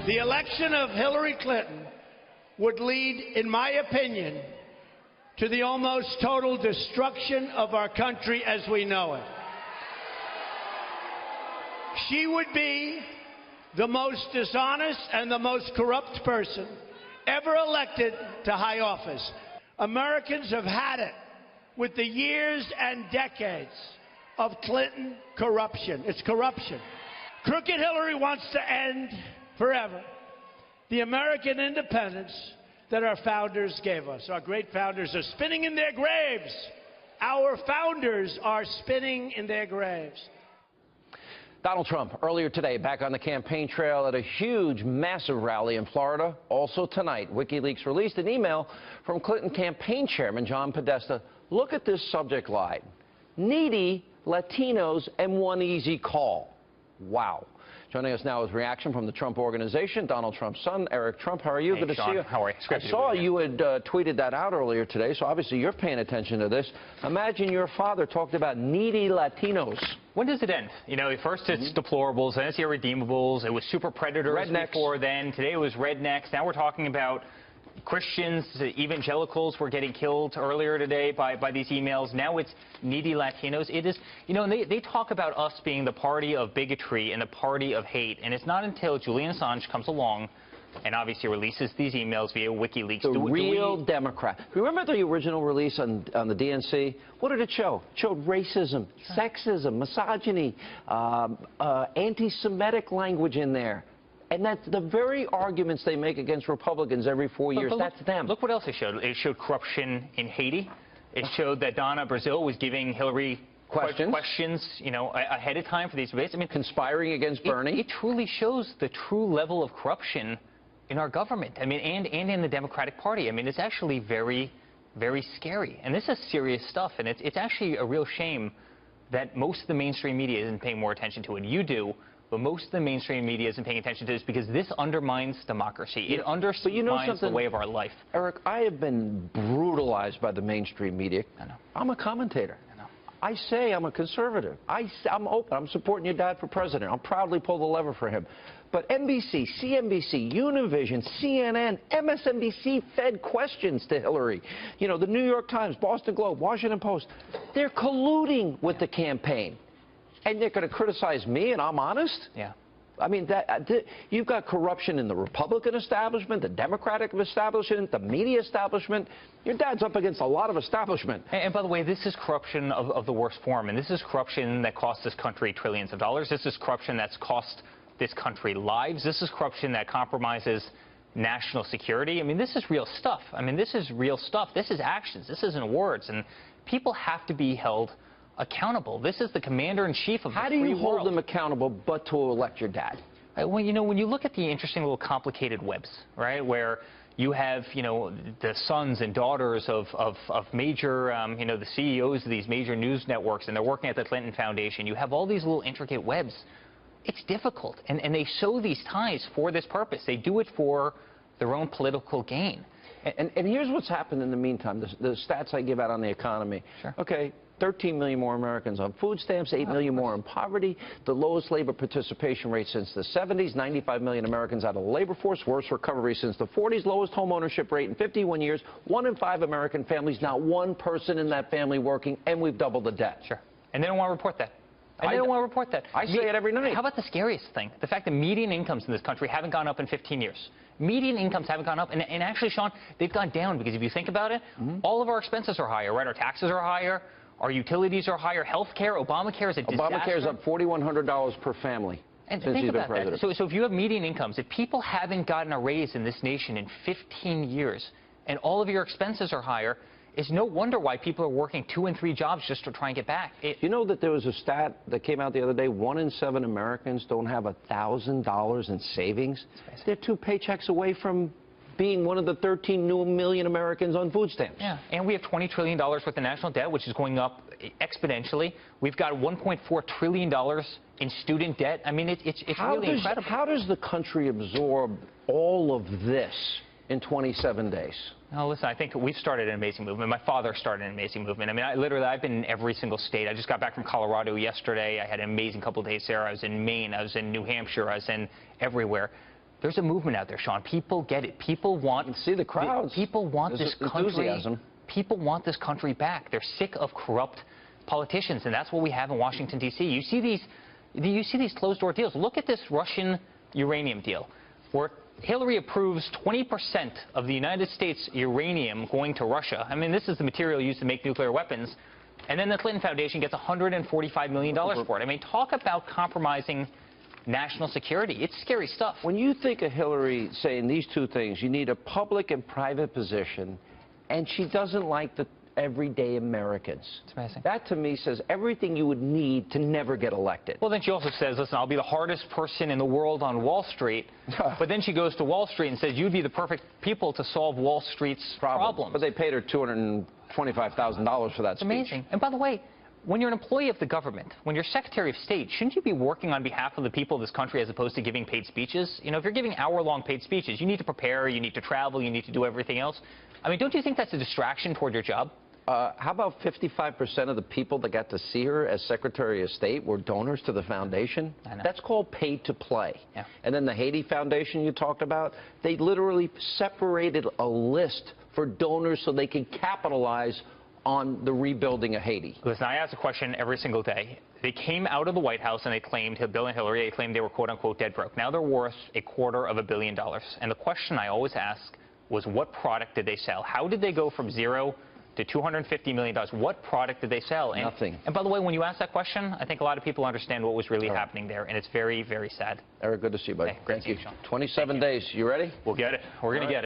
The election of Hillary Clinton would lead, in my opinion, to the almost total destruction of our country as we know it. She would be the most dishonest and the most corrupt person ever elected to high office. Americans have had it with the years and decades of Clinton corruption. It's corruption. Crooked Hillary wants to end forever the American independence that our founders gave us. Our great founders are spinning in their graves. Our founders are spinning in their graves. Donald Trump, earlier today, back on the campaign trail at a huge, massive rally in Florida. Also tonight, WikiLeaks released an email from Clinton campaign chairman John Podesta. Look at this subject line: needy Latinos and one easy call. Wow. Joining us now is reaction from the Trump Organization, Donald Trump's son, Eric Trump. How are you? Hey, good to Sean. see you. How are you? I saw you had tweeted that out earlier today, so obviously you're paying attention to this. Imagine your father talked about needy Latinos. When does it end? You know, first it's deplorables, then it's irredeemables. It was super predators before then. Today it was rednecks. Now we're talking about Christians, evangelicals were getting killed earlier today by these emails. Now it's needy Latinos. It is, you know, and they talk about us being the party of bigotry and the party of hate. And it's not until Julian Assange comes along and obviously releases these emails via WikiLeaks. The real Democrat. Remember the original release on the DNC? What did it show? It showed racism, sexism, misogyny, anti-Semitic language in there. And that's the very arguments they make against Republicans every 4 years. That's them. Look what else it showed. It showed corruption in Haiti. It showed that Donna Brazil was giving Hillary questions, you know, ahead of time for these debates. I mean, conspiring against Bernie. It truly shows the true level of corruption in our government. I mean, and in the Democratic Party. I mean, it's actually very, very scary. And this is serious stuff. And it's actually a real shame that most of the mainstream media isn't paying more attention to it. You do. But most of the mainstream media isn't paying attention to this because this undermines democracy. It undermines the way of our life. Eric, I have been brutalized by the mainstream media. I know. I'm a commentator. I know. I say I'm a conservative. I'm open. I'm supporting your dad for president. I'll proudly pull the lever for him. But NBC, CNBC, Univision, CNN, MSNBC fed questions to Hillary. You know, the New York Times, Boston Globe, Washington Post. They're colluding with the campaign. And they're going to criticize me, and I'm honest? Yeah. I mean, you've got corruption in the Republican establishment, the Democratic establishment, the media establishment. Your dad's up against a lot of establishment. And by the way, this is corruption of the worst form. And this is corruption that cost this country trillions of dollars. This is corruption that's cost this country lives. This is corruption that compromises national security. I mean, this is real stuff. I mean, this is real stuff. This is actions. This isn't words. And people have to be held accountable. This is the commander-in-chief of the free world. How do you hold them accountable but to elect your dad? Well, you know, when you look at the interesting little complicated webs, right, where you have, you know, the sons and daughters of major, you know, the CEOs of these major news networks, and they're working at the Clinton Foundation, you have all these little intricate webs. It's difficult, and they sow these ties for this purpose. They do it for their own political gain. And here's what's happened in the meantime, the stats I give out on the economy. Sure. Okay, 13 million more Americans on food stamps, 8 million more in poverty, the lowest labor participation rate since the 70s, 95 million Americans out of the labor force, worst recovery since the 40s, lowest home ownership rate in 51 years, 1 in 5 American families, not one person in that family working, and we've doubled the debt. Sure. And they don't want to report that. And they don't want to report that. I say it every night. How about the scariest thing? The fact that median incomes in this country haven't gone up in 15 years. Median incomes haven't gone up. And actually, Sean, they've gone down because if you think about it, all of our expenses are higher, right? Our taxes are higher. Our utilities are higher. Health care, Obamacare is a disaster. Obamacare is up $4,100 per family since he's been president. So if you have median incomes, if people haven't gotten a raise in this nation in 15 years and all of your expenses are higher, it's no wonder why people are working 2 and 3 jobs just to try and get back. You know that there was a stat that came out the other day, 1 in 7 Americans don't have $1,000 in savings. They're 2 paychecks away from being one of the 13 million Americans on food stamps. Yeah, and we have $20 trillion worth of national debt, which is going up exponentially. We've got $1.4 trillion in student debt. I mean, it's really incredible. How does the country absorb all of this in 27 days? No, listen, I think we've started an amazing movement. My father started an amazing movement. I mean, I've been in every single state. I just got back from Colorado yesterday. I had an amazing couple of days there. I was in Maine. I was in New Hampshire. I was in everywhere. There's a movement out there, Sean. People get it. People want... You can see the crowds. People want There's this country... enthusiasm. People want this country back. They're sick of corrupt politicians, and that's what we have in Washington, D.C. You see these closed-door deals. Look at this Russian uranium deal, where Hillary approves 20% of the United States uranium going to Russia. I mean, this is the material used to make nuclear weapons. And then the Clinton Foundation gets $145 million for it. I mean, talk about compromising national security. It's scary stuff. When you think of Hillary saying these two things, you need a public and private position, and she doesn't like the everyday Americans. It's amazing. That, to me, says everything you would need to never get elected. Well, then she also says, listen, I'll be the hardest person in the world on Wall Street. But then she goes to Wall Street and says, you'd be the perfect people to solve Wall Street's problems. But they paid her $225,000 for that speech. Amazing. And by the way, when you're an employee of the government, when you're Secretary of State, shouldn't you be working on behalf of the people of this country as opposed to giving paid speeches? You know, if you're giving hour-long paid speeches, you need to prepare, you need to travel, you need to do everything else. I mean, don't you think that's a distraction toward your job? How about 55% of the people that got to see her as Secretary of State were donors to the foundation? I know. That's called pay to play. Yeah. And then the Haiti Foundation you talked about, they literally separated a list for donors so they could capitalize on the rebuilding of Haiti. Listen, I ask a question every single day. They came out of the White House and they claimed, Bill and Hillary, they claimed they were quote-unquote dead broke. Now they're worth $250 million. And the question I always ask was, what product did they sell? How did they go from zero to $250 million? What product did they sell? And, nothing. And by the way, when you ask that question, I think a lot of people understand what was really happening there, and it's very, very sad. Eric, good to see you, buddy. Hey, great Thank to see you. you, Sean. 27 days. You ready? We'll get it. We're going to get it.